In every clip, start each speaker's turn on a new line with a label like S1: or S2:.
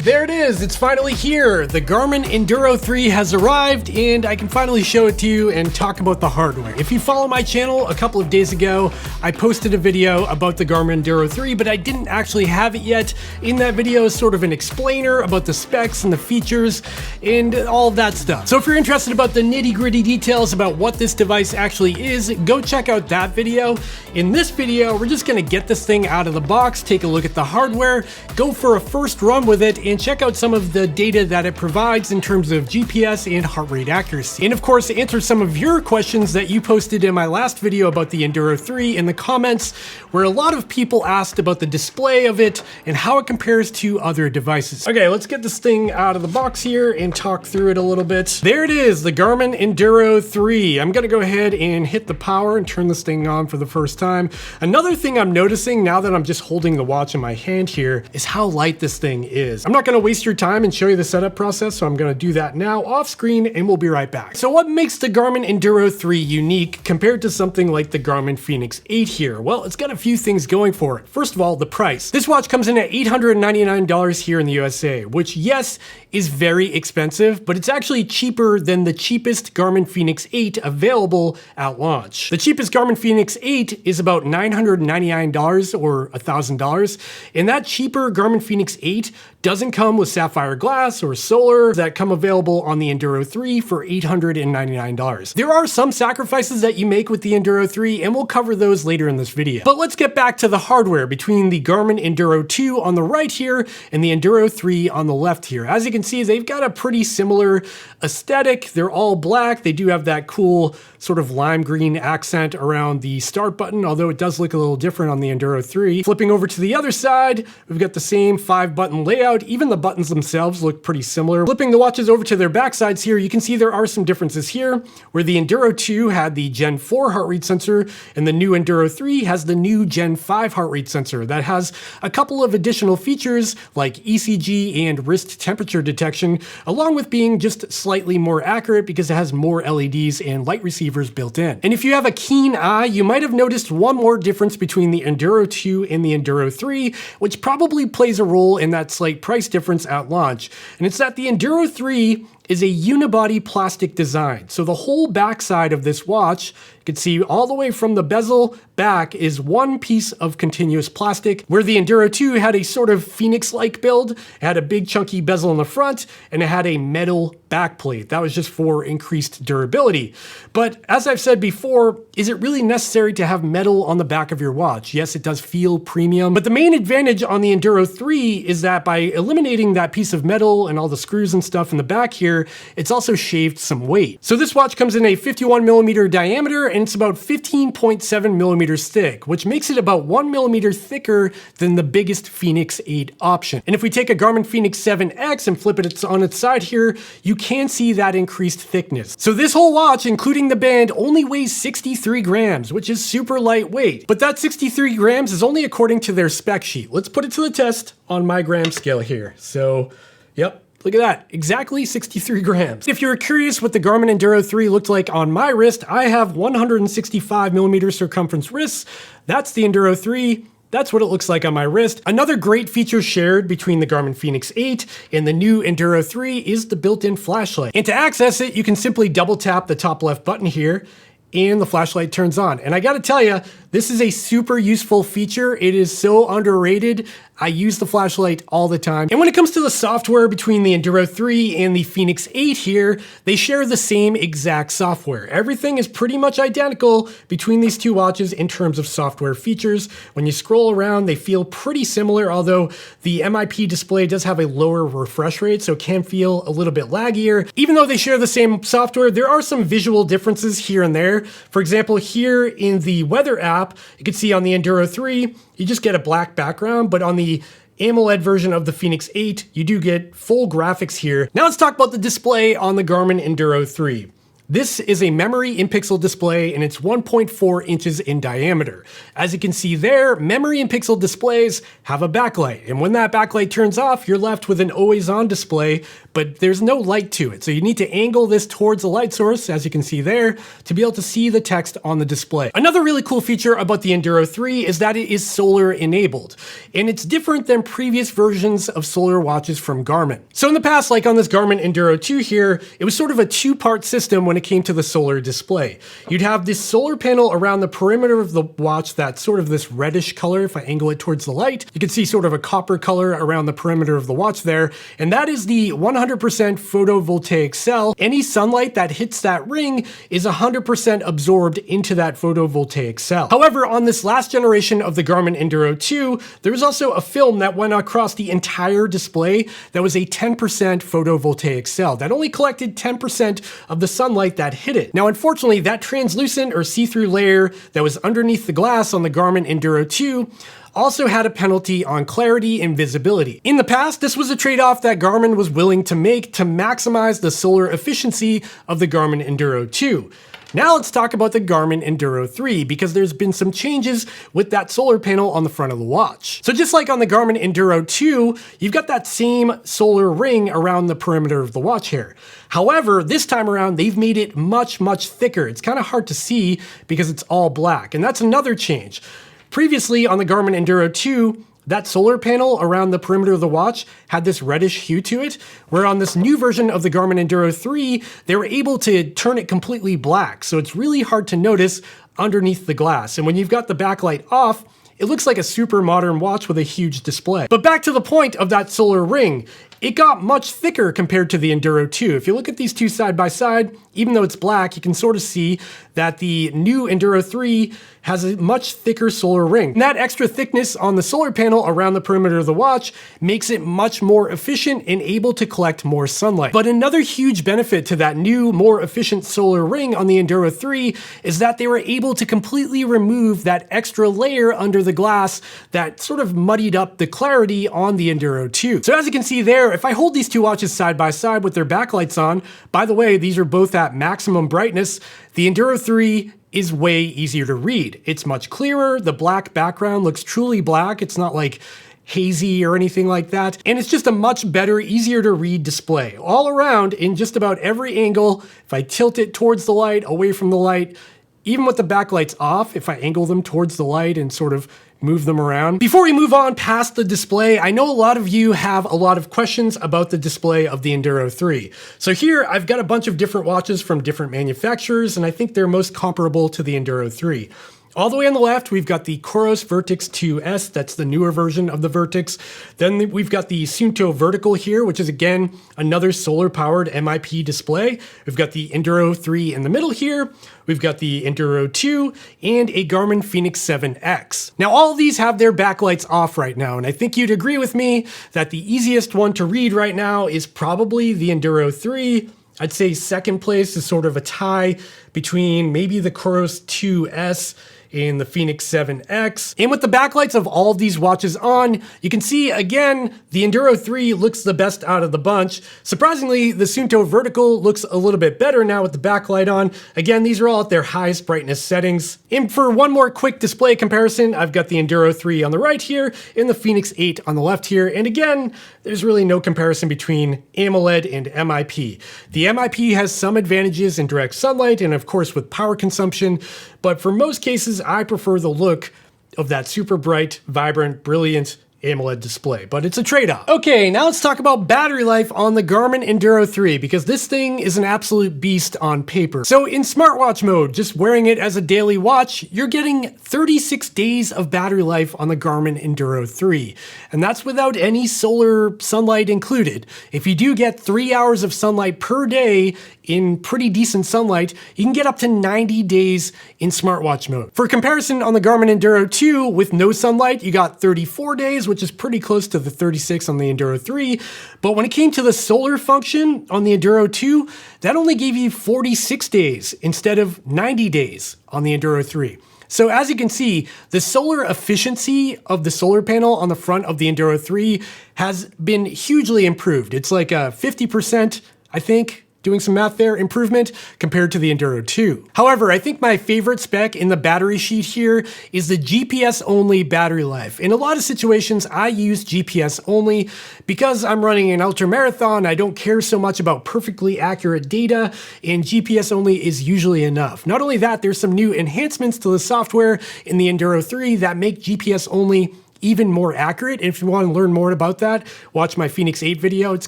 S1: There it is, it's finally here. The Garmin Enduro 3 has arrived and I can finally show it to you and talk about the hardware. If you follow my channel, a couple of days ago, I posted a video about the Garmin Enduro 3, but I didn't actually have it yet. In that video is sort of an explainer about the specs and the features and all of that stuff. So if you're interested about the nitty-gritty details about what this device actually is, go check out that video. In this video, we're just gonna get this thing out of the box, take a look at the hardware, go for a first run with it, and check out some of the data that it provides in terms of GPS and heart rate accuracy. And of course, answer some of your questions that you posted in my last video about the Enduro 3 in the comments, where a lot of people asked about the display of it and how it compares to other devices. Okay, let's get this thing out of the box here and talk through it a little bit. There it is, the Garmin Enduro 3. I'm gonna go ahead and hit the power and turn this thing on for the first time. Another thing I'm noticing now that I'm just holding the watch in my hand here is how light this thing is. I'm not gonna waste your time and show you the setup process, so I'm gonna do that now off screen and we'll be right back. So what makes the Garmin Enduro 3 unique compared to something like the Garmin Fenix 8 here? Well, it's got a few things going for it. First of all, the price. This watch comes in at $899 here in the USA, which yes, is very expensive, but it's actually cheaper than the cheapest Garmin Fenix 8 available at launch. The cheapest Garmin Fenix 8 is about $999 or $1,000, and that cheaper Garmin Fenix 8 doesn't come with sapphire glass or solar that come available on the Enduro 3 for $899. There are some sacrifices that you make with the Enduro 3, and we'll cover those later in this video. But let's get back to the hardware between the Garmin Enduro 2 on the right here and the Enduro 3 on the left here. As you can see, they've got a pretty similar aesthetic. They're all black. They do have that cool sort of lime green accent around the start button, although it does look a little different on the Enduro 3. Flipping over to the other side, we've got the same 5-button layout. Even the buttons themselves look pretty similar. Flipping the watches over to their backsides here, you can see there are some differences here, where the Enduro 2 had the Gen 4 heart rate sensor, and the new Enduro 3 has the new Gen 5 heart rate sensor that has a couple of additional features like ECG and wrist temperature detection, along with being just slightly more accurate because it has more LEDs and light receivers built in. And if you have a keen eye, you might have noticed one more difference between the Enduro 2 and the Enduro 3, which probably plays a role in that slight price difference at launch. And it's that the Enduro 3 is a unibody plastic design. So the whole backside of this watch, you can see all the way from the bezel back, is one piece of continuous plastic, where the Enduro 2 had a sort of Fenix-like build. It had a big chunky bezel in the front, and it had a metal backplate. That was just for increased durability. But as I've said before, is it really necessary to have metal on the back of your watch? Yes, it does feel premium, but the main advantage on the Enduro 3 is that by eliminating that piece of metal and all the screws and stuff in the back here, it's also shaved some weight. So this watch comes in a 51mm diameter, and it's about 15.7mm thick, which makes it about 1mm thicker than the biggest Fenix 8 option. And if we take a Garmin Fenix 7X and flip it on its side here, you can see that increased thickness. So this whole watch, including the band, only weighs 63 grams, which is super lightweight. But that 63 grams is only according to their spec sheet. Let's put it to the test on my gram scale here. So, yep. Look at that, exactly 63 grams. If you're curious what the Garmin Enduro 3 looked like on my wrist, I have 165mm circumference wrists. That's the Enduro 3. That's what it looks like on my wrist. Another great feature shared between the Garmin Fenix 8 and the new Enduro 3 is the built-in flashlight. And to access it, you can simply double tap the top left button here, and the flashlight turns on. And I gotta tell you, this is a super useful feature. It is so underrated. I use the flashlight all the time. And when it comes to the software between the Enduro 3 and the Fenix 8 here, they share the same exact software. Everything is pretty much identical between these two watches in terms of software features. When you scroll around, they feel pretty similar, although the MIP display does have a lower refresh rate, so it can feel a little bit laggier. Even though they share the same software, there are some visual differences here and there. For example, here in the weather app, you can see on the Enduro 3, you just get a black background, but on the AMOLED version of the Fenix 8, you do get full graphics here. Now let's talk about the display on the Garmin Enduro 3. This is a memory in pixel display and it's 1.4 inches in diameter. As you can see there, memory in pixel displays have a backlight. And when that backlight turns off, you're left with an always on display, but there's no light to it. So you need to angle this towards the light source, as you can see there, to be able to see the text on the display. Another really cool feature about the Enduro 3 is that it is solar enabled. And it's different than previous versions of solar watches from Garmin. So in the past, like on this Garmin Enduro 2 here, it was sort of a two-part system when it came to the solar display. You'd have this solar panel around the perimeter of the watch that's sort of this reddish color. If I angle it towards the light, you can see sort of a copper color around the perimeter of the watch there. And that is the 100% photovoltaic cell. Any sunlight that hits that ring is 100% absorbed into that photovoltaic cell. However, on this last generation of the Garmin Enduro 2, there was also a film that went across the entire display that was a 10% photovoltaic cell that only collected 10% of the sunlight that hit it. Now, unfortunately, that translucent or see-through layer that was underneath the glass on the Garmin Enduro 2 also had a penalty on clarity and visibility. In the past, this was a trade-off that Garmin was willing to make to maximize the solar efficiency of the Garmin Enduro 2. Now let's talk about the Garmin Enduro 3, because there's been some changes with that solar panel on the front of the watch. So just like on the Garmin Enduro 2, you've got that same solar ring around the perimeter of the watch here. However, this time around, they've made it much, much thicker. It's kind of hard to see because it's all black, and that's another change. Previously on the Garmin Enduro 2, that solar panel around the perimeter of the watch had this reddish hue to it, where on this new version of the Garmin Enduro 3, they were able to turn it completely black, so it's really hard to notice underneath the glass. And when you've got the backlight off, it looks like a super modern watch with a huge display. But back to the point of that solar ring, it got much thicker compared to the Enduro 2. If you look at these two side by side, even though it's black, you can sort of see that the new Enduro 3 has a much thicker solar ring. And that extra thickness on the solar panel around the perimeter of the watch makes it much more efficient and able to collect more sunlight. But another huge benefit to that new, more efficient solar ring on the Enduro 3 is that they were able to completely remove that extra layer under the glass that sort of muddied up the clarity on the Enduro 2. So as you can see there, if I hold these two watches side by side with their backlights on, by the way, these are both at maximum brightness, the Enduro 3 is way easier to read. It's much clearer, the black background looks truly black, it's not like hazy or anything like that, and it's just a much better, easier to read display. All around, in just about every angle, if I tilt it towards the light, away from the light, even with the backlights off, if I angle them towards the light and sort of move them around. Before we move on past the display, I know a lot of you have a lot of questions about the display of the Enduro 3. So here I've got a bunch of different watches from different manufacturers, and I think they're most comparable to the Enduro 3. All the way on the left, we've got the Coros Vertix 2S, that's the newer version of the Vertix. Then we've got the Suunto Vertical here, which is again, another solar-powered MIP display. We've got the Enduro 3 in the middle here. We've got the Enduro 2 and a Garmin Fenix 7X. Now, all of these have their backlights off right now, and I think you'd agree with me that the easiest one to read right now is probably the Enduro 3. I'd say second place is sort of a tie between maybe the Coros 2S and the Fenix 7X. And with the backlights of all of these watches on, you can see again, the Enduro 3 looks the best out of the bunch. Surprisingly, the Suunto Vertical looks a little bit better now with the backlight on. Again, these are all at their highest brightness settings. And for one more quick display comparison, I've got the Enduro 3 on the right here and the Fenix 8 on the left here. And again, there's really no comparison between AMOLED and MIP. The MIP has some advantages in direct sunlight and of course with power consumption, but for most cases, I prefer the look of that super bright, vibrant, brilliant AMOLED display, but it's a trade-off. Okay, now let's talk about battery life on the Garmin Enduro 3, because this thing is an absolute beast on paper. So in smartwatch mode, just wearing it as a daily watch, you're getting 36 days of battery life on the Garmin Enduro 3. And that's without any solar sunlight included. If you do get 3 hours of sunlight per day in pretty decent sunlight, you can get up to 90 days in smartwatch mode. For comparison, on the Garmin Enduro 2, with no sunlight, you got 34 days, which is pretty close to the 36 on the Enduro 3. But when it came to the solar function on the Enduro 2, that only gave you 46 days instead of 90 days on the Enduro 3. So as you can see, the solar efficiency of the solar panel on the front of the Enduro 3 has been hugely improved. It's like a 50%, I think, doing some math there, improvement compared to the Enduro 2. However, I think my favorite spec in the battery sheet here is the GPS only battery life. In a lot of situations, I use GPS only because I'm running an ultra marathon. I don't care so much about perfectly accurate data, and GPS only is usually enough. Not only that, there's some new enhancements to the software in the Enduro 3 that make GPS only even more accurate. And if you want to learn more about that, watch my Fenix 8 video. It's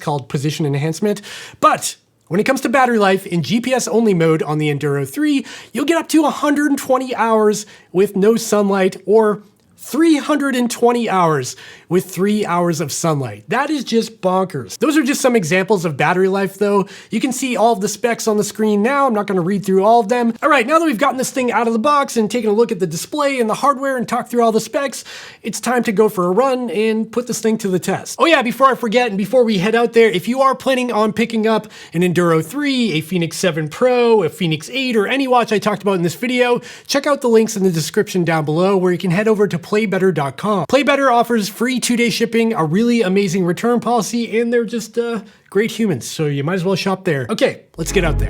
S1: called Position Enhancement. But when it comes to battery life in GPS only mode on the Enduro 3, you'll get up to 120 hours with no sunlight, or 320 hours with 3 hours of sunlight. That is just bonkers. Those are just some examples of battery life though. You can see all of the specs on the screen now. I'm not gonna read through all of them. All right, now that we've gotten this thing out of the box and taken a look at the display and the hardware and talked through all the specs, it's time to go for a run and put this thing to the test. Oh yeah, before I forget and before we head out there, if you are planning on picking up an Enduro 3, a Fenix 7 Pro, a Fenix 8, or any watch I talked about in this video, check out the links in the description down below where you can head over to playbetter.com. Playbetter offers free 2-day shipping, a really amazing return policy, and they're just great humans, so you might as well shop there. Okay, let's get out there.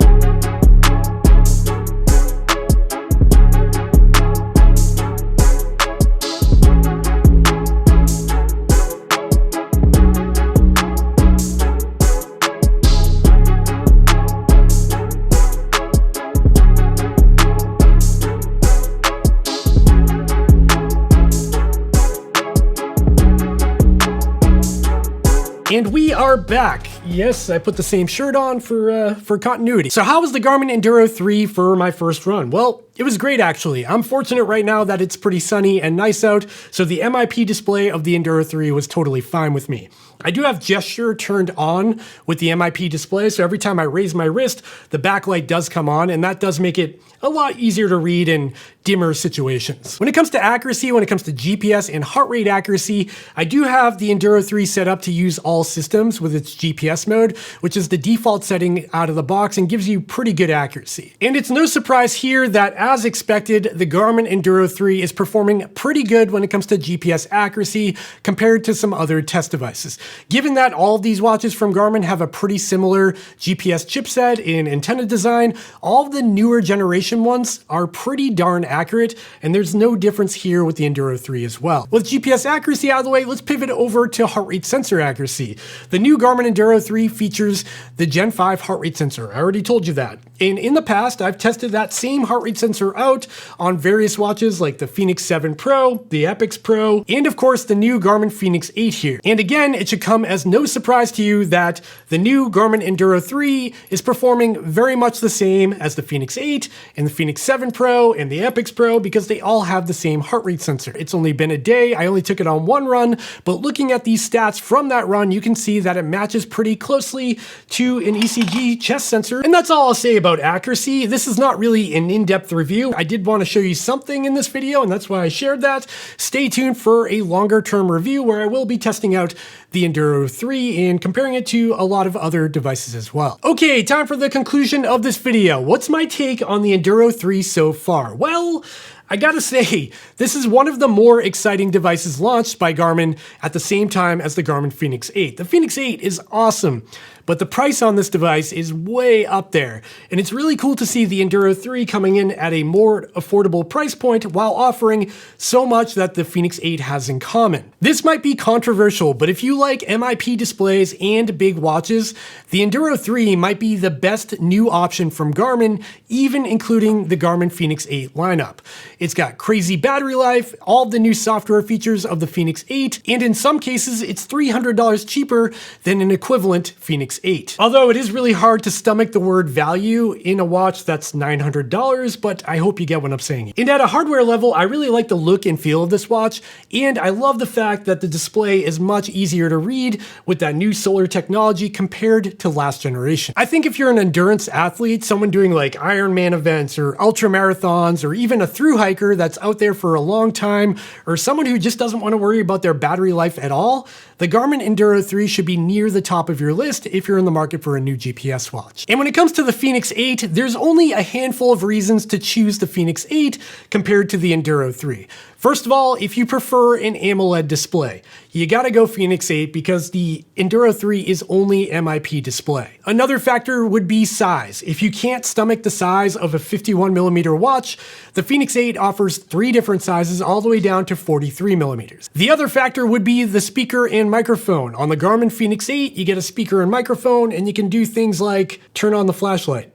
S1: And we are back. Yes, I put the same shirt on for continuity. So how was the Garmin Enduro 3 for my first run? Well, it was great actually. I'm fortunate right now that it's pretty sunny and nice out, so the MIP display of the Enduro 3 was totally fine with me. I do have gesture turned on with the MIP display, so every time I raise my wrist, the backlight does come on, and that does make it a lot easier to read in dimmer situations. When it comes to accuracy, when it comes to GPS and heart rate accuracy, I do have the Enduro 3 set up to use all systems with its GPS mode, which is the default setting out of the box and gives you pretty good accuracy. And it's no surprise here that, as expected, the Garmin Enduro 3 is performing pretty good when it comes to GPS accuracy compared to some other test devices. Given that all of these watches from Garmin have a pretty similar GPS chipset and antenna design, all of the newer generation ones are pretty darn accurate, and there's no difference here with the Enduro 3 as well. With GPS accuracy out of the way, let's pivot over to heart rate sensor accuracy. The new Garmin Enduro 3 features the Gen 5 heart rate sensor. I already told you that. And in the past, I've tested that same heart rate sensor out on various watches like the Fenix 7 Pro, the Epix Pro, and of course the new Garmin Fenix 8 here. And again, it should come as no surprise to you that the new Garmin Enduro 3 is performing very much the same as the Fenix 8 and the Fenix 7 Pro and the Epix Pro, because they all have the same heart rate sensor. It's only been a day, I only took it on one run, but looking at these stats from that run, you can see that it matches pretty closely to an ECG chest sensor. And that's all I'll say about accuracy. This is not really an in-depth review. I did want to show you something in this video, and that's why I shared that. Stay tuned for a longer term review where I will be testing out the Enduro 3 and comparing it to a lot of other devices as well. Okay, time for the conclusion of this video. What's my take on the Enduro 3 so far? Well, I gotta say, this is one of the more exciting devices launched by Garmin at the same time as the Garmin Fenix 8. The Fenix 8 is awesome, but the price on this device is way up there. And it's really cool to see the Enduro 3 coming in at a more affordable price point while offering so much that the Fenix 8 has in common. This might be controversial, but if you like MIP displays and big watches, the Enduro 3 might be the best new option from Garmin, even including the Garmin Fenix 8 lineup. It's got crazy battery life, all the new software features of the Fenix 8, and in some cases, it's $300 cheaper than an equivalent Fenix 8. Although it is really hard to stomach the word value in a watch that's $900, but I hope you get what I'm saying. And at a hardware level, I really like the look and feel of this watch, and I love the fact that the display is much easier to read with that new solar technology compared to last generation. I think if you're an endurance athlete, someone doing like Ironman events or ultra marathons, or even a thru hiker that's out there for a long time, or someone who just doesn't want to worry about their battery life at all, the Garmin Enduro 3 should be near the top of your list if you're in the market for a new GPS watch. And when it comes to the Fenix 8, there's only a handful of reasons to choose the Fenix 8 compared to the Enduro 3. First of all, if you prefer an AMOLED display, you gotta go Fenix 8 because the Enduro 3 is only MIP display. Another factor would be size. If you can't stomach the size of a 51mm watch, the Fenix 8 offers 3 different sizes all the way down to 43mm. The other factor would be the speaker and microphone. On the Garmin Fenix 8, you get a speaker and microphone, and you can do things like turn on the flashlight.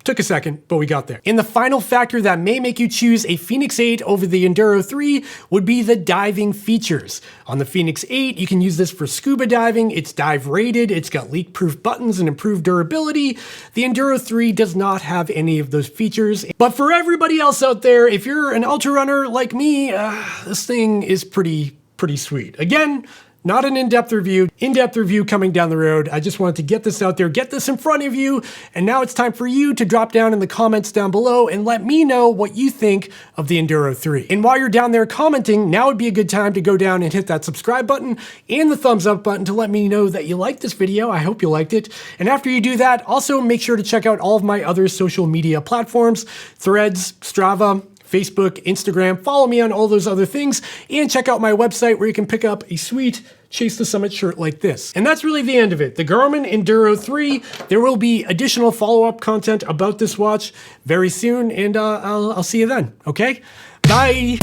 S1: Took a second, but we got there. And the final factor that may make you choose a Fenix 8 over the Enduro 3 would be the diving features. On the Fenix 8, you can use this for scuba diving. It's dive rated, it's got leak-proof buttons and improved durability. The Enduro 3 does not have any of those features. But for everybody else out there, if you're an ultra runner like me, this thing is pretty sweet. Again, not an in-depth review. In-depth review coming down the road. I just wanted to get this out there, get this in front of you, and now it's time for you to drop down in the comments down below and let me know what you think of the Enduro 3. And while you're down there commenting, now would be a good time to go down and hit that subscribe button and the thumbs up button to let me know that you liked this video. I hope you liked it. And after you do that, also make sure to check out all of my other social media platforms, Threads, Strava, Facebook, Instagram. Follow me on all those other things and check out my website where you can pick up a sweet Chase the Summit shirt like this. And that's really the end of it. The Garmin Enduro 3, there will be additional follow-up content about this watch very soon, and I'll see you then, okay? Bye!